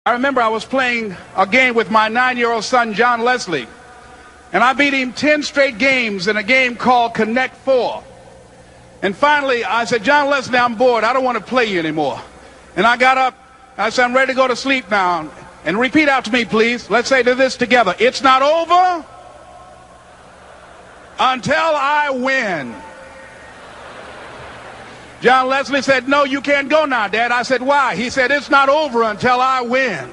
I remember I was playing a game with my 9-year-old son, John Leslie, and I beat him 10 straight games in a game called Connect 4. And finally, I said, John Leslie, I'm bored. I don't want to play you anymore. And I got up. I said, I'm ready to go to sleep now. And repeat after me, please. Let's say this together. It's not over until I win. John Leslie said, no, you can't go now, Dad. I said, why? He said, it's not over until I win.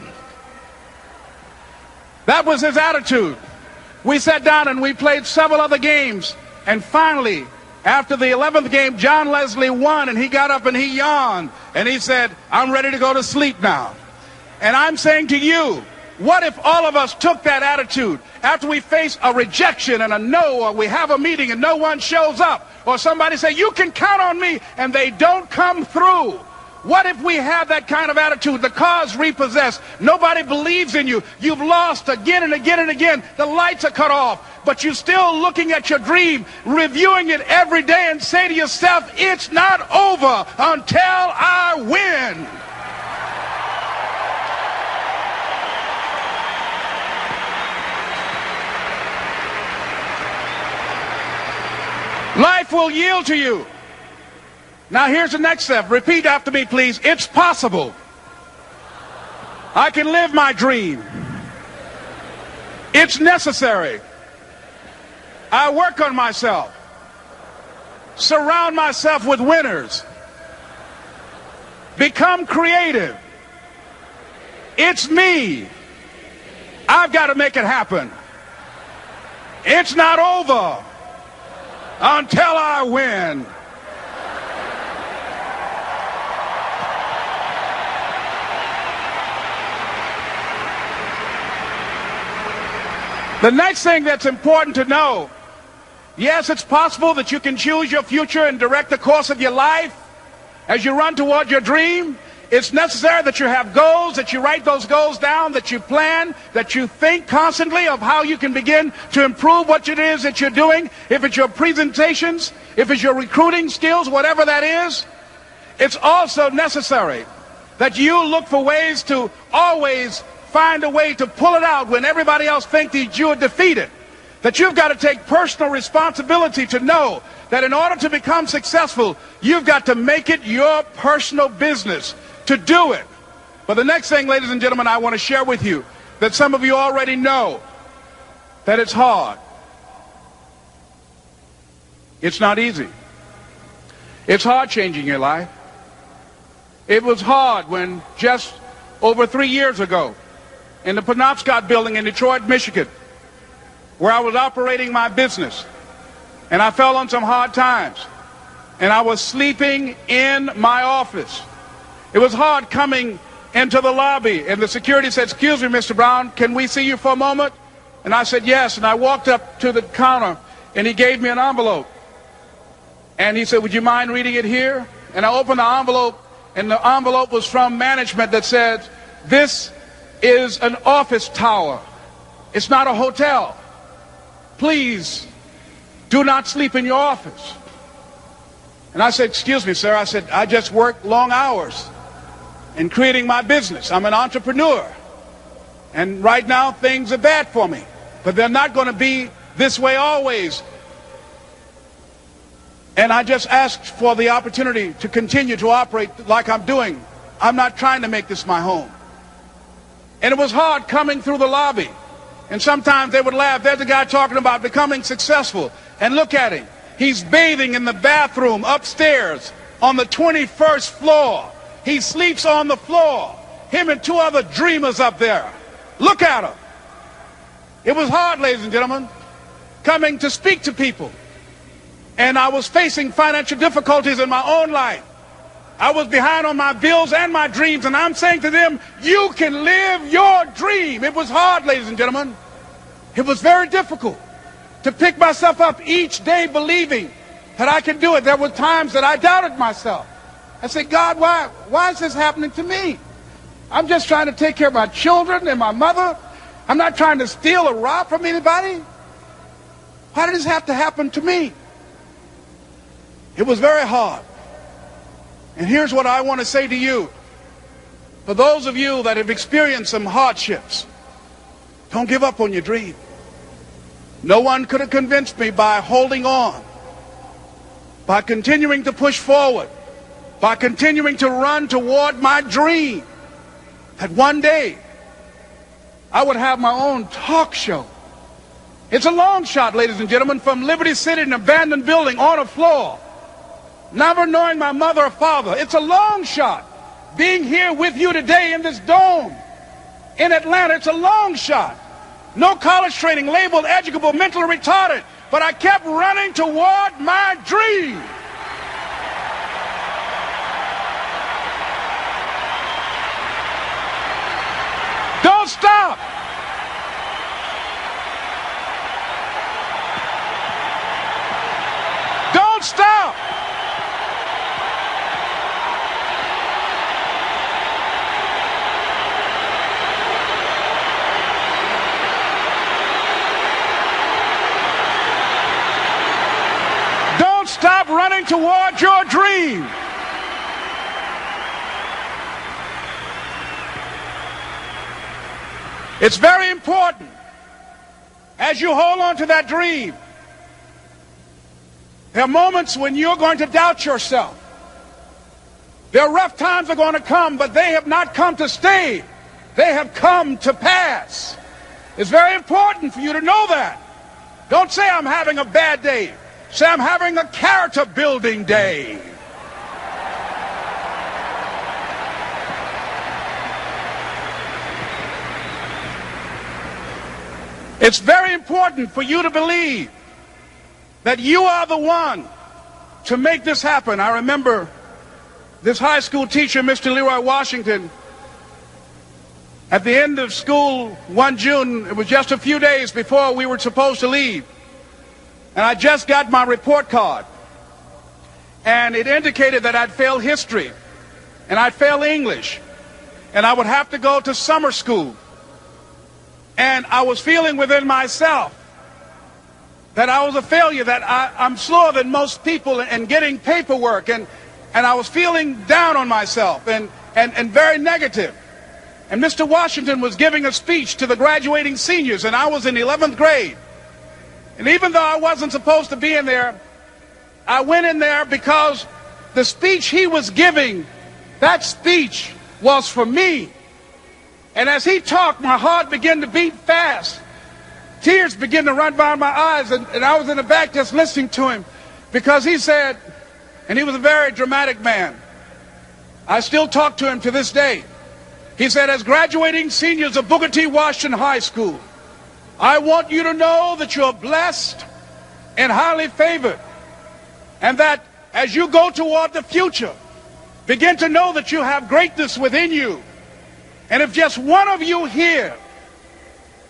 That was his attitude. We sat down and we played several other games. And finally, after the 11th game, John Leslie won, and he got up and he yawned. And he said, I'm ready to go to sleep now. And I'm saying to you, what if all of us took that attitude after we face a rejection and a no, or we have a meeting and no one shows up, or somebody say, you can count on me, and they don't come through? What if we have that kind of attitude? The car's repossessed. Nobody believes in you. You've lost again and again and again. The lights are cut off, but you're still looking at your dream, reviewing it every day, and say to yourself, it's not over until I win. Life will yield to you. Now here's the next step. Repeat after me, please. It's possible. I can live my dream. It's necessary. I work on myself. Surround myself with winners. Become creative. It's me. I've got to make it happen. It's not over until I win. The next thing that's important to know, yes, it's possible that you can choose your future and direct the course of your life as you run toward your dream. It's necessary that you have goals, that you write those goals down, that you plan, that you think constantly of how you can begin to improve what it is that you're doing. If it's your presentations, if it's your recruiting skills, whatever that is. It's also necessary that you look for ways to always find a way to pull it out when everybody else thinks that you are defeated. That you've got to take personal responsibility to know that in order to become successful, you've got to make it your personal business to do it. But the next thing, ladies and gentlemen, I want to share with you that some of you already know that it's hard. It's not easy. It's hard changing your life. It was hard when just over 3 years ago in the Penobscot building in Detroit, Michigan, where I was operating my business, and I fell on some hard times, and I was sleeping in my office. It was hard coming into the lobby, and the security said, excuse me, Mr. Brown, can we see you for a moment? And I said, yes. And I walked up to the counter, and he gave me an envelope. And he said, would you mind reading it here? And I opened the envelope, and the envelope was from management that said, this is an office tower. It's not a hotel. Please do not sleep in your office. And I said, excuse me, sir. I said, I just work long hours in creating my business. I'm an entrepreneur. And right now, things are bad for me. But they're not going to be this way always. And I just asked for the opportunity to continue to operate like I'm doing. I'm not trying to make this my home. And it was hard coming through the lobby. And sometimes they would laugh. There's a guy talking about becoming successful. And look at him. He's bathing in the bathroom upstairs on the 21st floor. He sleeps on the floor. Him and 2 other dreamers up there. Look at him. It was hard, ladies and gentlemen, coming to speak to people. And I was facing financial difficulties in my own life. I was behind on my bills and my dreams, and I'm saying to them, you can live your dream. It was hard, ladies and gentlemen. It was very difficult to pick myself up each day believing that I could do it. There were times that I doubted myself. I said, God, why is this happening to me? I'm just trying to take care of my children and my mother. I'm not trying to steal or rob from anybody. Why did this have to happen to me? It was very hard. And here's what I want to say to you. For those of you that have experienced some hardships, don't give up on your dream. No one could have convinced me by holding on, by continuing to push forward, by continuing to run toward my dream, that one day I would have my own talk show. It's a long shot, ladies and gentlemen, from Liberty City, an abandoned building on a floor, never knowing my mother or father. It's a long shot. Being here with you today in this dome in Atlanta, it's a long shot. No college training, labeled educable, mentally retarded, but I kept running toward my dream. Don't stop. Don't stop. Don't stop running toward your dream. It's very important as you hold on to that dream. There are moments when you're going to doubt yourself. There are rough times that are going to come, but they have not come to stay. They have come to pass. It's very important for you to know that. Don't say I'm having a bad day. Say I'm having a character building day. It's very important for you to believe that you are the one to make this happen. I remember this high school teacher, Mr. Leroy Washington, at the end of school one June, it was just a few days before we were supposed to leave, and I just got my report card, and it indicated that I'd failed history, and I'd failed English, and I would have to go to summer school. And I was feeling within myself that I was a failure, that I'm slower than most people in getting paperwork, and I was feeling down on myself and very negative. And Mr. Washington was giving a speech to the graduating seniors, and I was in 11th grade. And even though I wasn't supposed to be in there, I went in there because the speech he was giving, that speech was for me. And as he talked, my heart began to beat fast. Tears began to run down my eyes, and I was in the back just listening to him, because he said, and he was a very dramatic man. I still talk to him to this day. He said, as graduating seniors of Booker T. Washington High School, I want you to know that you're blessed and highly favored, and that as you go toward the future, begin to know that you have greatness within you. And if just one of you here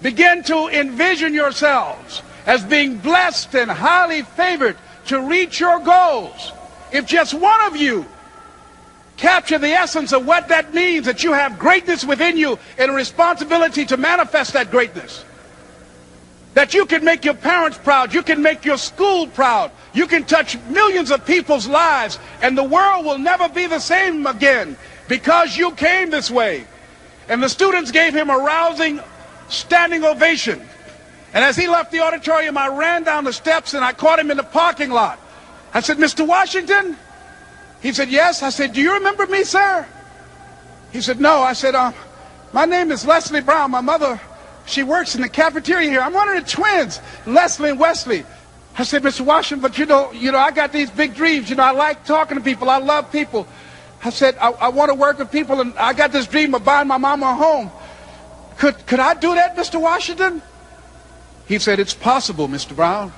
begin to envision yourselves as being blessed and highly favored to reach your goals, if just one of you capture the essence of what that means, that you have greatness within you and a responsibility to manifest that greatness, that you can make your parents proud, you can make your school proud, you can touch millions of people's lives, and the world will never be the same again because you came this way. And the students gave him a rousing standing ovation. And as he left the auditorium, I ran down the steps and I caught him in the parking lot. I said, Mr. Washington? He said, yes. I said, do you remember me, sir? He said, no. I said, my name is Leslie Brown. My mother, she works in the cafeteria here. I'm one of the twins, Leslie and Wesley. I said, Mr. Washington, but you know, I got these big dreams. I like talking to people. I love people. I said, I want to work with people, and I got this dream of buying my mama a home. Could I do that, Mr. Washington? He said, it's possible, Mr. Brown.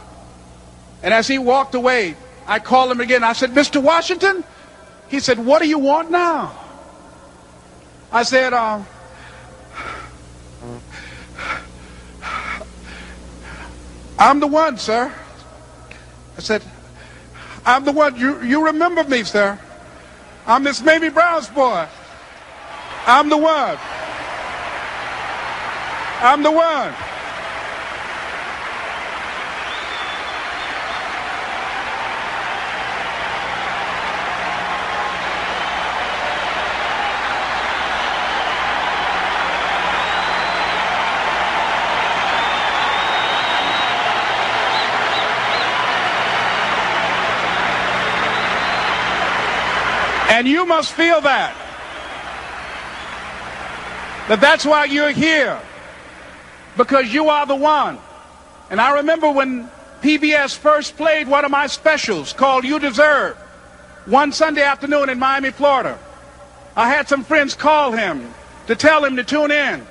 And as he walked away, I called him again. I said, Mr. Washington? He said, what do you want now? I said, I'm the one, sir. I said, I'm the one. You remember me, sir. I'm Miss Mamie Brown's boy. I'm the one. I'm the one. And you must feel that. That's why you're here. Because you are the one. And I remember when PBS first played one of my specials called You Deserve, one Sunday afternoon in Miami, Florida. I had some friends call him to tell him to tune in.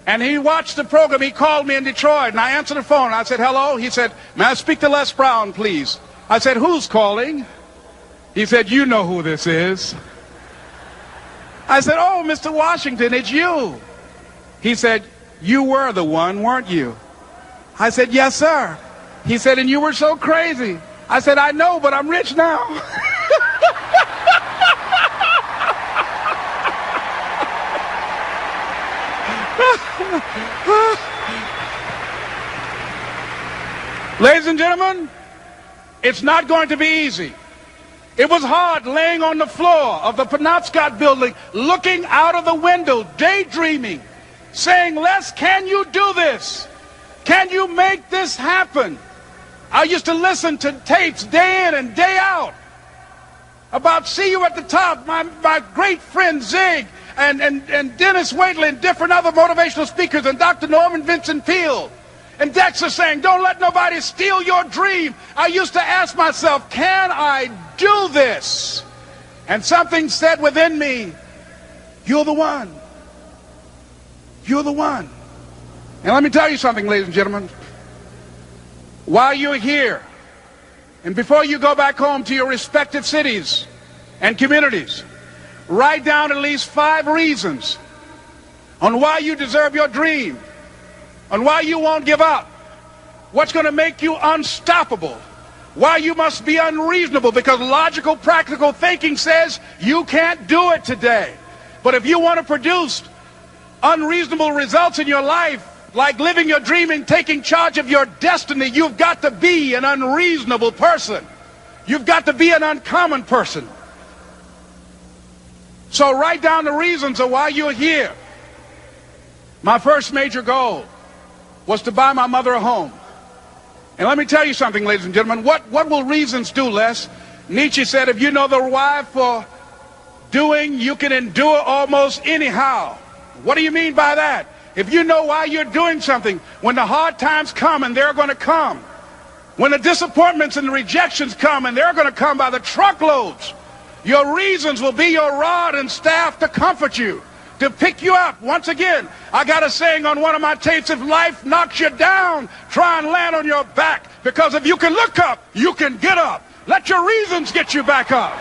And he watched the program. He called me in Detroit, and I answered the phone. I said, hello. He said, may I speak to Les Brown, please? I said, who's calling? He said, you know who this is. I said, oh, Mr. Washington, it's you. He said, you were the one, weren't you? I said, yes, sir. He said, and you were so crazy. I said, I know, but I'm rich now. Ladies and gentlemen, it's not going to be easy. It was hard laying on the floor of the Penobscot building, looking out of the window, daydreaming, saying, Les, can you do this? Can you make this happen? I used to listen to tapes day in and day out about See You at the Top, my great friend Zig and Dennis Waitley and different other motivational speakers and Dr. Norman Vincent Peale. And Dexter saying, don't let nobody steal your dream. I used to ask myself, can I do this? And something said within me, you're the one. You're the one. And let me tell you something, ladies and gentlemen. While you're here, and before you go back home to your respective cities and communities, write down at least 5 reasons on why you deserve your dream, on why you won't give up, what's going to make you unstoppable, why you must be unreasonable, because logical, practical thinking says you can't do it today. But if you want to produce unreasonable results in your life, like living your dream and taking charge of your destiny, you've got to be an unreasonable person. You've got to be an uncommon person. So write down the reasons of why you're here. My first major goal was to buy my mother a home. And let me tell you something, ladies and gentlemen. What will reasons do, Les? Nietzsche said, if you know the why for doing, you can endure almost anyhow. What do you mean by that? If you know why you're doing something, when the hard times come, and they're going to come, when the disappointments and the rejections come, and they're going to come by the truckloads, your reasons will be your rod and staff to comfort you, to pick you up. Once again, I got a saying on one of my tapes, if life knocks you down, try and land on your back, because if you can look up, you can get up. Let your reasons get you back up.